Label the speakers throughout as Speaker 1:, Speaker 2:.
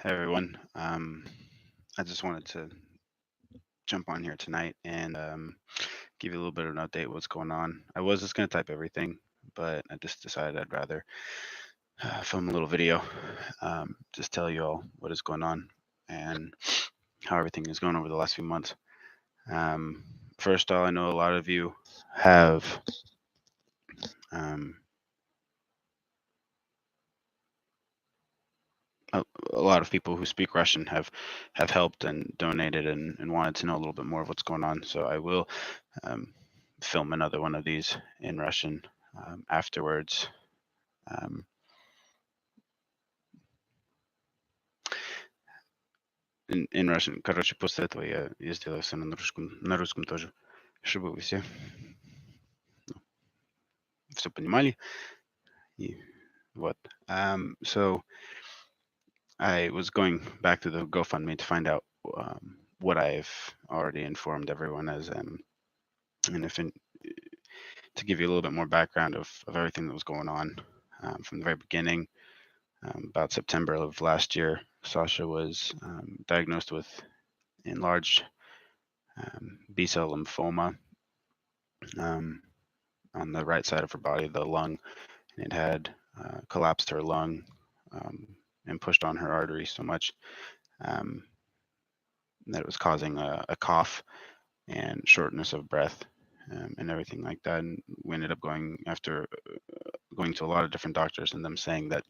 Speaker 1: everyone. I just wanted to jump on here tonight and give you a little bit of an update what's going on. I was just going to type everything, but I just decided I'd rather film a little video, just tell you all what is going on and how everything is going over the last few months. Um, First of all, I know a lot of you have um, a lot of people who speak Russian have helped and donated and wanted to know a little bit more of what's going on. So I will um, film another one of these in Russian afterwards. Um, in Russian. Короче, после этого я сделаю все на русском тоже, чтобы вы все понимали. И вот. So I was going back to the GoFundMe to find out what I've already informed everyone as, and if to give you a little bit more background of everything that was going on from the very beginning. About September of last year, Sasha was diagnosed with enlarged B-cell lymphoma um, on the right side of her body, the lung, and it had collapsed her lung um, and pushed on her artery so much um, that it was causing a cough and shortness of breath and everything like that. And we ended up going to a lot of different doctors and them saying that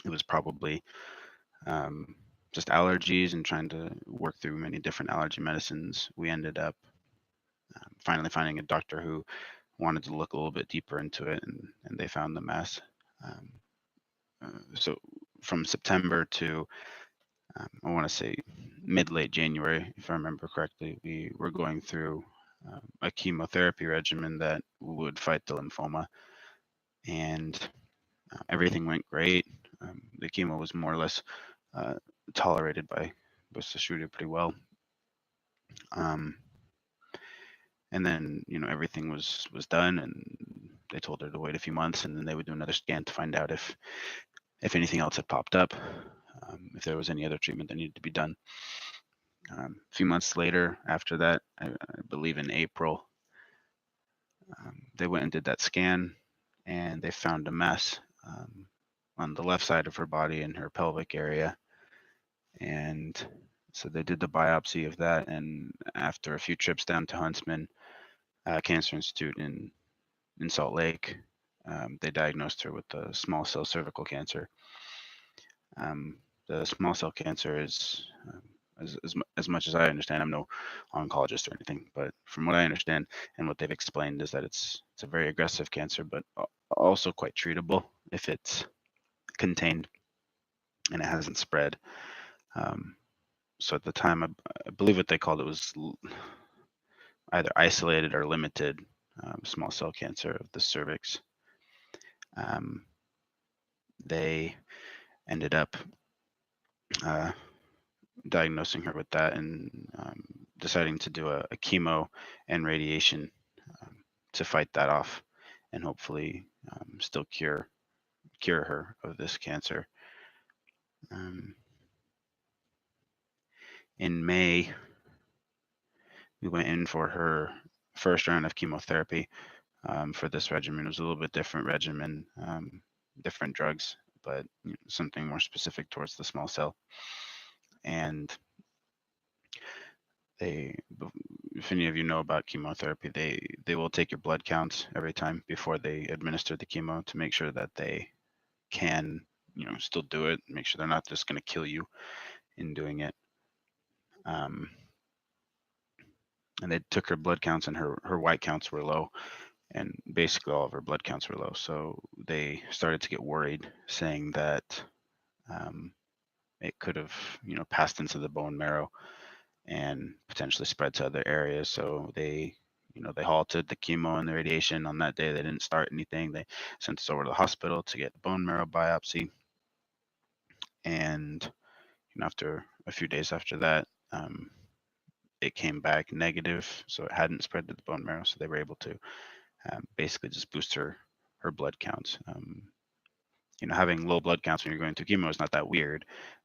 Speaker 1: it was probably um, just allergies and trying to work through many different allergy medicines. We ended up finally finding a doctor who wanted to look a little bit deeper into it, and they found the mass. Um, so from September to I want to say mid late January, if I remember correctly, we were going through a chemotherapy regimen that would fight the lymphoma, and everything went great. The chemo was more or less uh, tolerated by Sashuda pretty well. Um, and then everything was done, and they told her to wait a few months, and then they would do another scan to find out if anything else had popped up, if there was any other treatment that needed to be done. A few months later, after that, I believe in April, they went and did that scan, and they found a mass on the left side of her body in her pelvic area, and so they did the biopsy of that. And after a few trips down to Huntsman Cancer Institute in Salt Lake, they diagnosed her with the small cell cervical cancer. The small cell cancer is, as much as I understand, I'm no oncologist or anything, but from what I understand and what they've explained is that it's a very aggressive cancer, but also quite treatable if it's contained and it hasn't spread. So at the time, I believe what they called it was either isolated or limited small cell cancer of the cervix. They ended up diagnosing her with that and deciding to do a chemo and radiation to fight that off and hopefully still cure her of this cancer. In May, we went in for her first round of chemotherapy for this regimen. It was a little bit different regimen, different drugs, but something more specific towards the small cell. And if any of you know about chemotherapy, they will take your blood counts every time before they administer the chemo to make sure that they can still do it, make sure they're not just going to kill you in doing it. And they took her blood counts, and her white counts were low, and basically all of her blood counts were low. So they started to get worried, saying that it could have passed into the bone marrow and potentially spread to other areas. So they halted the chemo and the radiation on that day. They didn't start anything. They sent us over to the hospital to get a bone marrow biopsy. And after a few days after that, it came back negative. So it hadn't spread to the bone marrow. So they were able to basically just boost her blood counts. Having low blood counts when you're going through chemo is not that weird,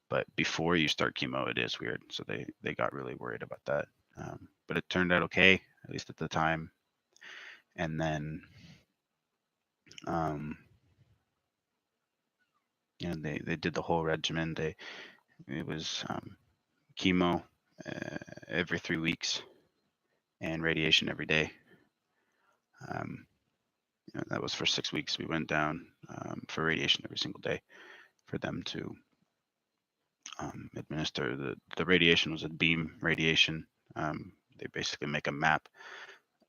Speaker 1: but before you start chemo, it is weird. So they got really worried about that. But it turned out okay, at least at the time. And then, um, they did the whole regimen. It was chemo every 3 weeks and radiation every day. Um, that was for 6 weeks. We went down for radiation every single day for them to administer. The radiation was a beam radiation. They basically make a map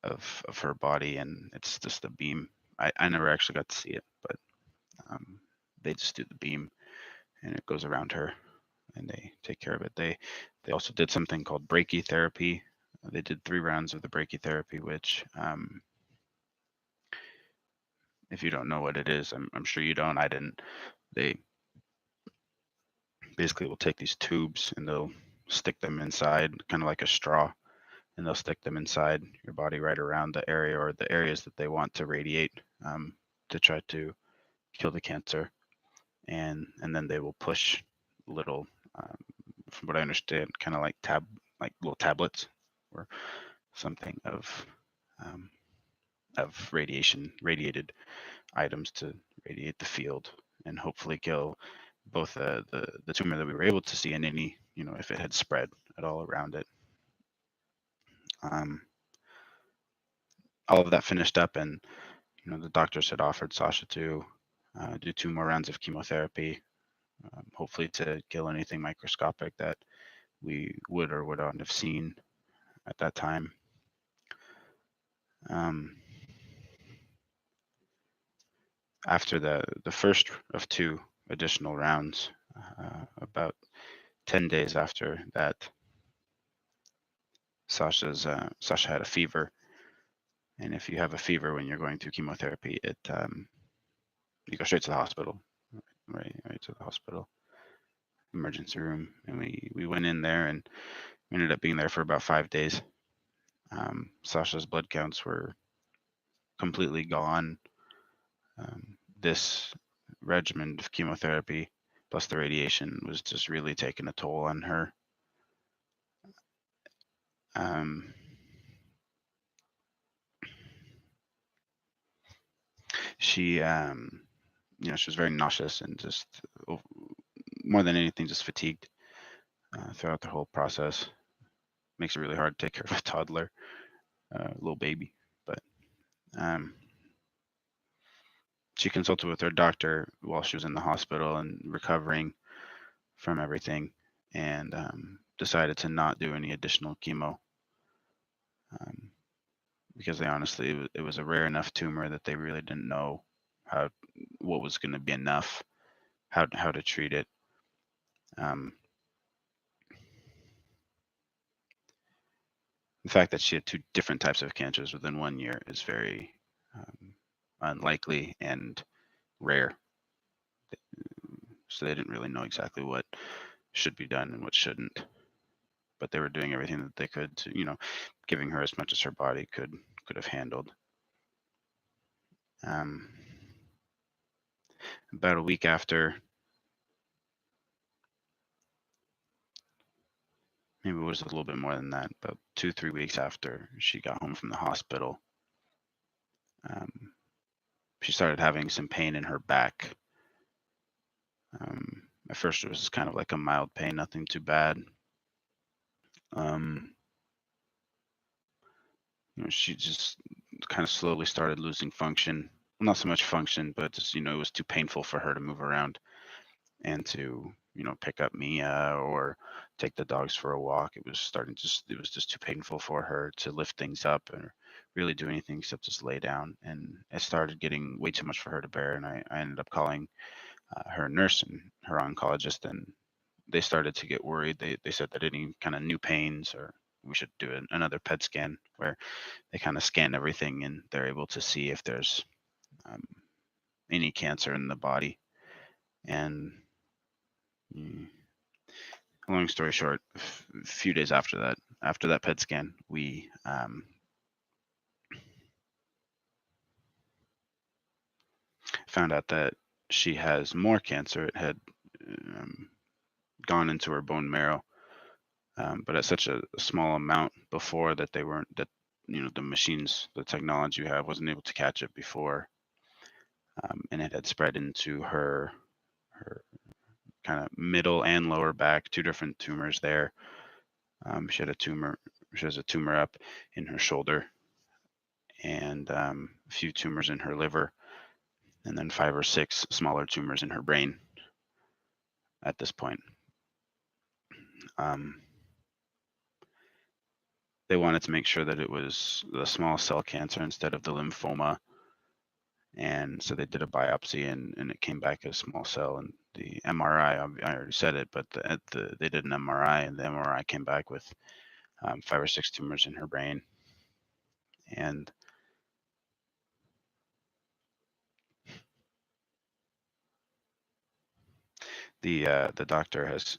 Speaker 1: of her body, and it's just a beam. I never actually got to see it, but they just do the beam, and it goes around her, and they take care of it. They also did something called brachytherapy. They did 3 rounds of the brachytherapy, which if you don't know what it is, I'm sure you don't. I didn't. They basically will take these tubes and they'll stick them inside, kind of like a straw, and they'll stick them inside your body right around the area or the areas that they want to radiate to try to kill the cancer, and then they will push little, from what I understand, kind of like little tablets or something um, of radiated items to radiate the field and hopefully kill both the tumor that we were able to see and any, if it had spread at all around it. Um, all of that finished up, and the doctors had offered Sasha to do 2 more rounds of chemotherapy, hopefully to kill anything microscopic that we would or would not have seen at that time. After the first of 2 additional rounds, about 10 days after that, Sasha had a fever, and if you have a fever when you're going through chemotherapy, you go straight to the hospital, right to the hospital emergency room, and we went in there, and we ended up being there for about 5 days. Sasha's blood counts were completely gone. This regimen of chemotherapy plus the radiation was just really taking a toll on her. She she was very nauseous and just more than anything just fatigued throughout the whole process. Makes it really hard to take care of a toddler, little baby. But she consulted with her doctor while she was in the hospital and recovering from everything, and decided to not do any additional chemo because they honestly, it was a rare enough tumor that they really didn't know what was going to be enough, how to treat it. The fact that she had 2 different types of cancers within 1 year is very unlikely and rare. So they didn't really know exactly what should be done and what shouldn't. But they were doing everything that they could to, giving her as much as her body could have handled. About a week after, maybe it was a little bit more than that, about 2-3 weeks after she got home from the hospital, she started having some pain in her back. At first, it was kind of like a mild pain, nothing too bad. She just kind of slowly started losing function. Well, not so much function, but just, it was too painful for her to move around and to, pick up Mia or take the dogs for a walk. It was just too painful for her to lift things up or really do anything except just lay down. And it started getting way too much for her to bear. And I ended up calling her nurse and her oncologist, and they started to get worried. They said that any kind of new pains, or we should do another PET scan where they kind of scan everything and they're able to see if there's any cancer in the body. And long story short, a few days after that PET scan, we found out that she has more cancer. It had gone into her bone marrow, but at such a small amount before that they weren't that the machines, the technology we have wasn't able to catch it before, and it had spread into her kind of middle and lower back, two different tumors there. She had a tumor. She has a tumor up in her shoulder, and a few tumors in her liver, and then 5 or 6 smaller tumors in her brain at this point. Um, they wanted to make sure that it was the small cell cancer instead of the lymphoma, and so they did a biopsy, and it came back as small cell. And the MRI, I already said it, but they did an MRI, and the MRI came back with 5 or 6 tumors in her brain, and the doctor has,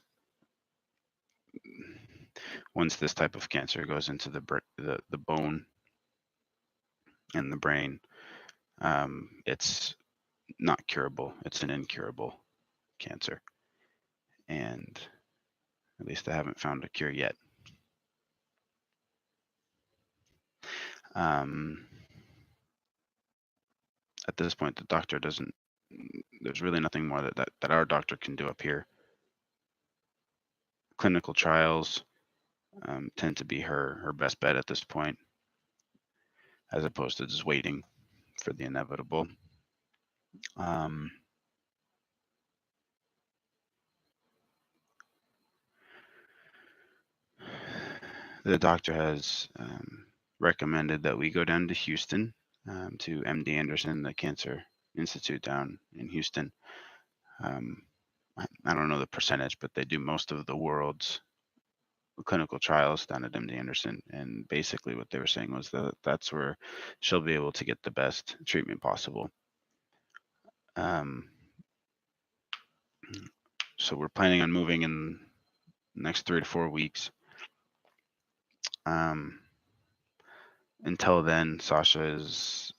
Speaker 1: once this type of cancer goes into the bone and the brain, it's not curable. It's an incurable cancer, and at least I haven't found a cure yet. Um, at this point, the doctor doesn't. There's really nothing more that our doctor can do up here. Clinical trials tend to be her best bet at this point, as opposed to just waiting for the inevitable. Um, the doctor has recommended that we go down to Houston, to MD Anderson, the Cancer Institute down in Houston. I don't know the percentage, but they do most of the world's clinical trials down at MD Anderson. And basically, what they were saying was that that's where she'll be able to get the best treatment possible. Um, so we're planning on moving in the next 3 to 4 weeks. Until then, Sasha is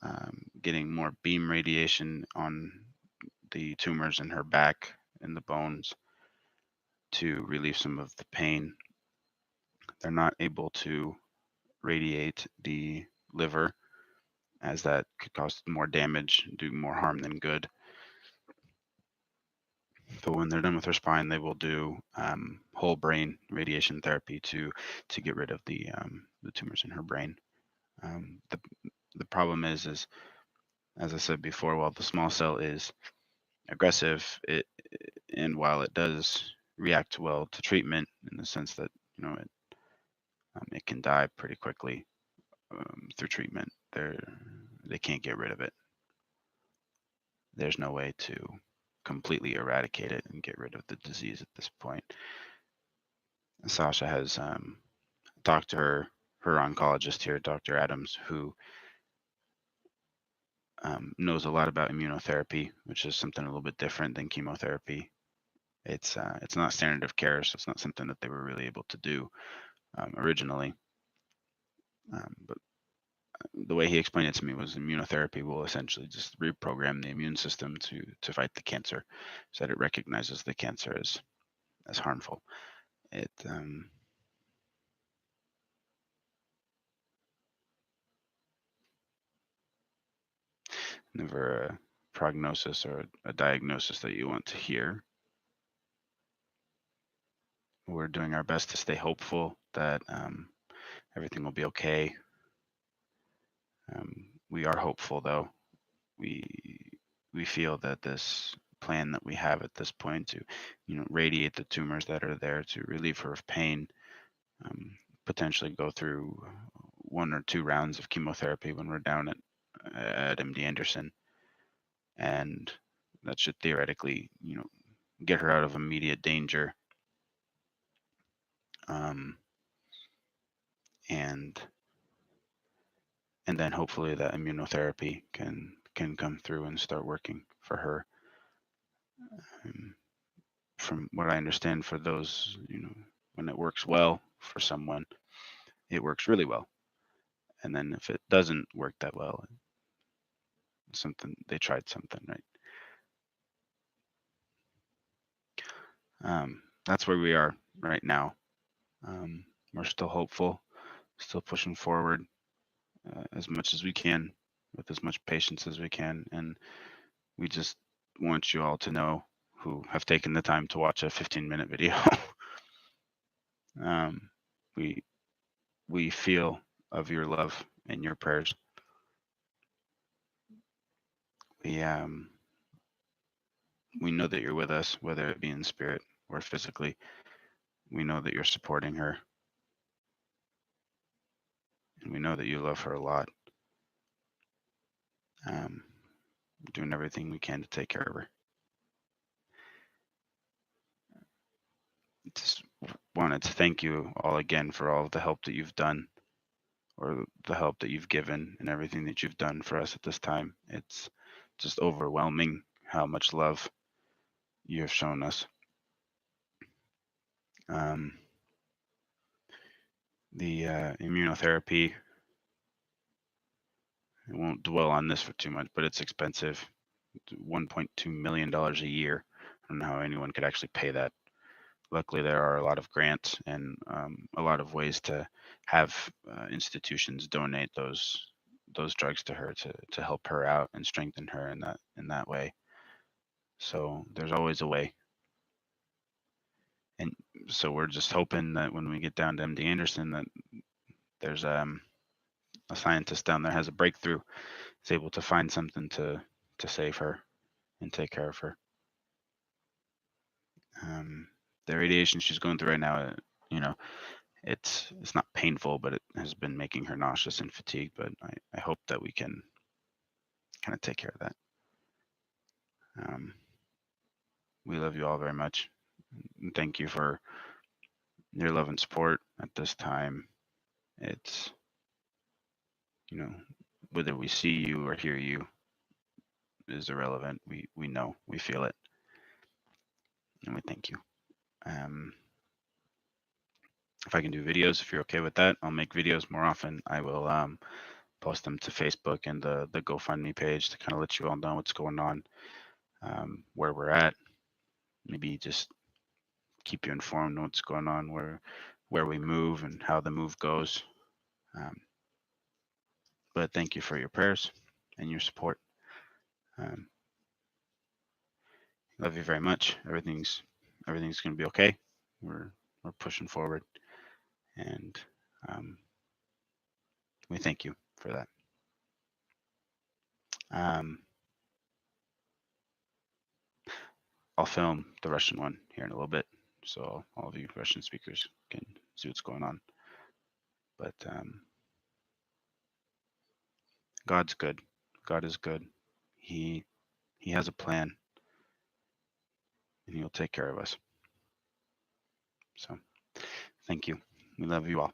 Speaker 1: getting more beam radiation on the tumors in her back and the bones to relieve some of the pain. They're not able to radiate the liver, as that could cause more damage, do more harm than good. But when they're done with her spine, they will do whole brain radiation therapy to get rid of the tumors in her brain. The problem is, as I said before, while the small cell is aggressive, and while it does react well to treatment in the sense that it can die pretty quickly through treatment, they can't get rid of it. There's no way to completely eradicate it and get rid of the disease at this point. Sasha has talked to her oncologist here, Dr. Adams, who knows a lot about immunotherapy, which is something a little bit different than chemotherapy. It's not standard of care, so it's not something that they were really able to do originally. But the way he explained it to me was immunotherapy will essentially just reprogram the immune system to fight the cancer, so that it recognizes the cancer as harmful. It never a prognosis or a diagnosis that you want to hear. We're doing our best to stay hopeful that everything will be okay. We are hopeful, though. We feel that this plan that we have at this point to, radiate the tumors that are there, to relieve her of pain, potentially go through 1 or 2 rounds of chemotherapy when we're down at MD Anderson, and that should theoretically, get her out of immediate danger. And then hopefully that immunotherapy can come through and start working for her. From what I understand, for those, when it works well for someone, it works really well. And then if it doesn't work that well, they tried something right. that's where we are right now. We're still hopeful, still pushing forward as much as we can with as much patience as we can. And we just want you all to know who have taken the time to watch a 15-minute video. um, we we feel of your love and your prayers. We we know that you're with us, whether it be in spirit or physically. We know that you're supporting her, and we know that you love her a lot. Um, doing everything we can to take care of her. Just wanted to thank you all again for all of the help that you've done, or the help that you've given, and everything that you've done for us at this time. It's just overwhelming how much love you have shown us. Um, the immunotherapy, I won't dwell on this for too much, but it's expensive. $1.2 million a year. I don't know how anyone could actually pay that. Luckily, there are a lot of grants and a lot of ways to have institutions donate those drugs to her to help her out and strengthen her in that way. So there's always a way. And so we're just hoping that when we get down to MD Anderson, that there's a scientist down there has a breakthrough, is able to find something to save her and take care of her. Um, the radiation she's going through right now, you know, it's not painful, but it has been making her nauseous and fatigued. But I hope that we can kind of take care of that. Um, we love you all very much. And thank you for your love and support at this time. It's, you know, whether we see you or hear you is irrelevant. We know, we feel it, and we thank you. Um, if I can do videos, if you're okay with that, I'll make videos more often. I will post them to Facebook and the GoFundMe page to kind of let you all know what's going on, where we're at. Maybe just keep you informed on what's going on, where we move and how the move goes. Um, but thank you for your prayers and your support. Um, love you very much. Everything's going to be okay. We're pushing forward, and um, we thank you for that. Um, I'll film the Russian one here in a little bit, so all of you Russian speakers can see what's going on. But God's good. God is good. He He has a plan, and He'll take care of us. So, thank you. We love you all.